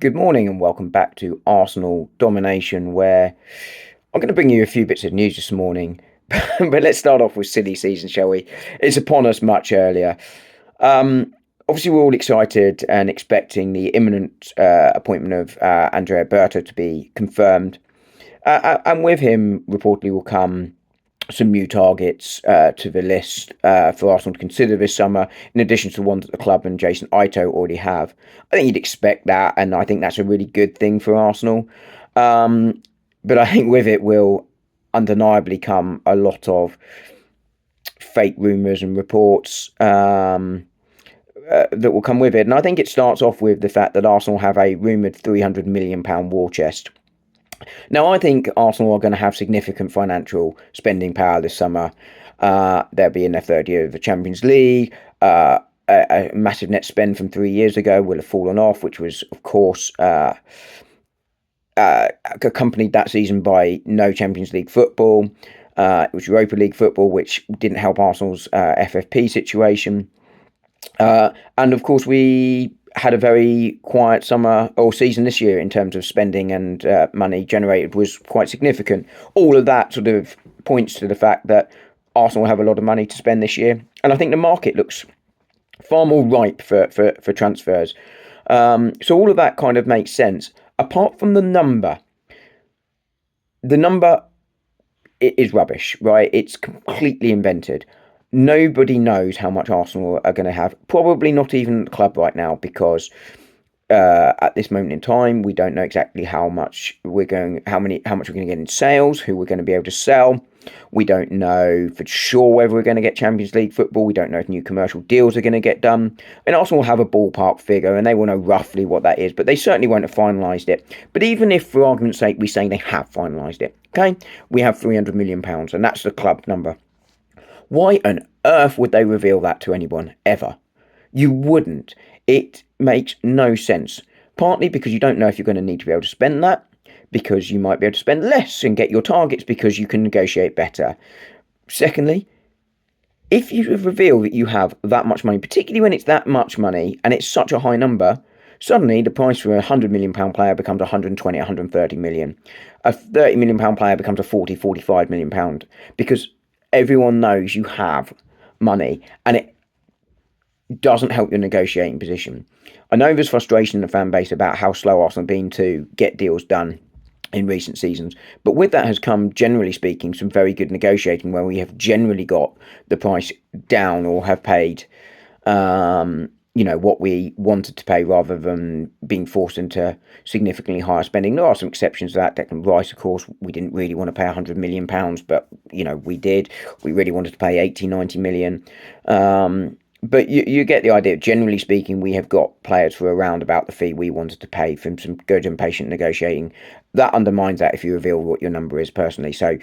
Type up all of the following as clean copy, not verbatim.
Good morning and welcome back to Arsenal Domination, where I'm going to bring you a few bits of news this morning. But let's start off with silly season, shall we? It's upon us much earlier. Um, Obviously, we're all excited and expecting the imminent appointment of Andrea Berta to be confirmed. And with him, reportedly, will come some new targets to the list for Arsenal to consider this summer, in addition to the ones that the club and Jason Ito already have. I think you'd expect that, and I think that's a really good thing for Arsenal. Um, but I think with it will undeniably come a lot of fake rumours and reports that will come with it. And I think it starts off with the fact that Arsenal have a rumoured £300 million war chest. Now, I think Arsenal are going to have significant financial spending power this summer. They'll be in their third year of the Champions League. A massive net spend from 3 years ago will have fallen off, which was, of course, accompanied that season by no Champions League football. It was Europa League football, which didn't help Arsenal's FFP situation. And of course, we had a very quiet summer or season this year in terms of spending, and money generated was quite significant. All of that sort of points to the fact that Arsenal have a lot of money to spend this year, and I think the market looks far more ripe for transfers. So all of that kind of makes sense. Apart from the number is rubbish, right? It's completely invented. Nobody knows how much Arsenal are going to have. Probably not even the club right now, because at this moment in time, we don't know exactly how much we're going to get in sales, who we're going to be able to sell. We don't know for sure whether we're going to get Champions League football. We don't know if new commercial deals are going to get done. And Arsenal will have a ballpark figure, and they will know roughly what that is, but they certainly won't have finalised it. But even if, for argument's sake, we say they have finalised it, okay, we have £300 million, and that's the club number. Why on earth would they reveal that to anyone ever? You wouldn't. It makes no sense. Partly because you don't know if you're going to need to be able to spend that, because you might be able to spend less and get your targets because you can negotiate better. Secondly, if you reveal that you have that much money, particularly when it's that much money and it's such a high number, suddenly the price for a £100 million player becomes 120, 130 million. A £30 million player becomes a 40, £45 million, because everyone knows you have money, and it doesn't help your negotiating position. I know there's frustration in the fan base about how slow Arsenal have been to get deals done in recent seasons, but with that has come, generally speaking, some very good negotiating where we have generally got the price down, or have paid what we wanted to pay, rather than being forced into significantly higher spending. There are some exceptions to that. Declan Rice, of course, we didn't really want to pay £100 million, but we did. We really wanted to pay 80, 90 million. But you get the idea. Generally speaking, we have got players for around about the fee we wanted to pay from some good and patient negotiating. That undermines that if you reveal what your number is, personally. So,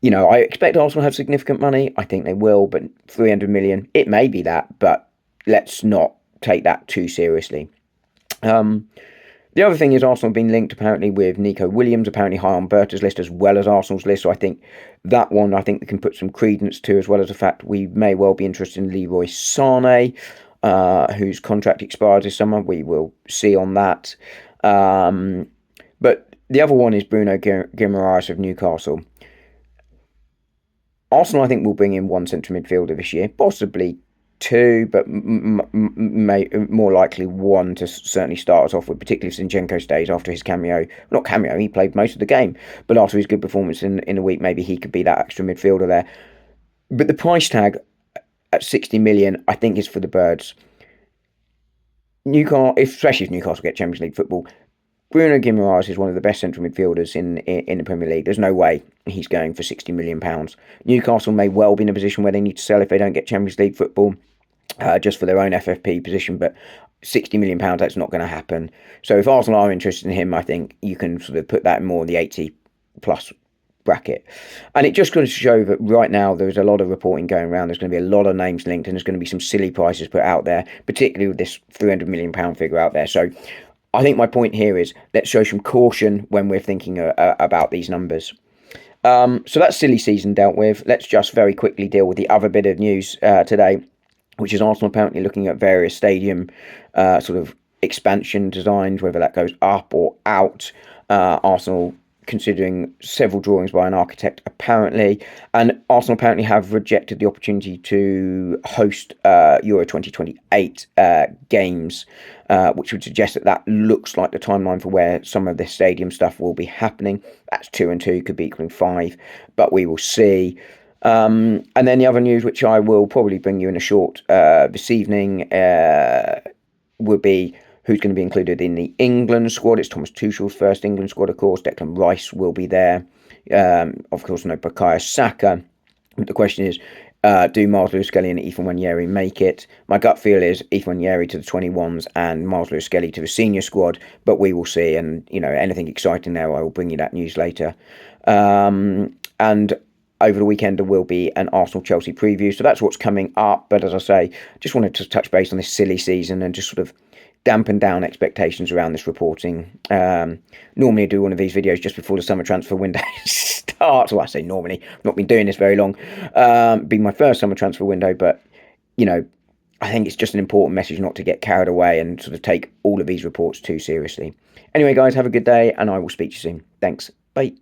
I expect Arsenal to have significant money. I think they will, but 300 million, it may be that, but let's not take that too seriously. The other thing is Arsenal have been linked apparently with Nico Williams, apparently high on Berta's list as well as Arsenal's list. So I think that one, we can put some credence to, as well as the fact we may well be interested in Leroy Sané, whose contract expires this summer. We will see on that. But the other one is Bruno Guimaraes of Newcastle. Arsenal, I think, will bring in one central midfielder this year, possibly two, but may more likely one to certainly start us off with, particularly if Zinchenko stays after his cameo. Not cameo, he played most of the game, but after his good performance in a week, maybe he could be that extra midfielder there. But the price tag at 60 million, I think, is for the birds. Newcastle, especially if Newcastle get Champions League football, Bruno Guimaraes is one of the best central midfielders in the Premier League. There's no way he's going for £60 million. Newcastle may well be in a position where they need to sell if they don't get Champions League football, just for their own FFP position. But £60 million, that's not going to happen. So if Arsenal are interested in him, I think you can sort of put that more in the 80 plus bracket. And it just goes to show that right now there's a lot of reporting going around. There's going to be a lot of names linked, and there's going to be some silly prices put out there, particularly with this £300 million figure out there. So I think my point here is, let's show some caution when we're thinking about these numbers. So that's silly season dealt with. Let's just very quickly deal with the other bit of news today, which is Arsenal apparently looking at various stadium sort of expansion designs, whether that goes up or out. Arsenal considering several drawings by an architect apparently, and Arsenal apparently have rejected the opportunity to host Euro 2028 games, which would suggest that that looks like the timeline for where some of this stadium stuff will be happening. That's 2 and 2, could be equaling 5, but we will see. And then the other news, which I will probably bring you in a short this evening, would be who's going to be included in the England squad. It's Thomas Tuchel's first England squad, of course. Declan Rice will be there. Of course, no Bukayo Saka. But the question is, do Miles Lewis-Skelly and Ethan Nwaneri make it? My gut feel is Ethan Nwaneri to the 21s and Miles Lewis-Skelly to the senior squad, but we will see. And, anything exciting there, I will bring you that news later. And over the weekend, there will be an Arsenal-Chelsea preview. So that's what's coming up. But as I say, just wanted to touch base on this silly season and just sort of dampen down expectations around this reporting. Normally I do one of these videos just before the summer transfer window starts. Well, I say normally. I've not been doing this very long. Being my first summer transfer window. But, I think it's just an important message not to get carried away and sort of take all of these reports too seriously. Anyway, guys, have a good day and I will speak to you soon. Thanks. Bye.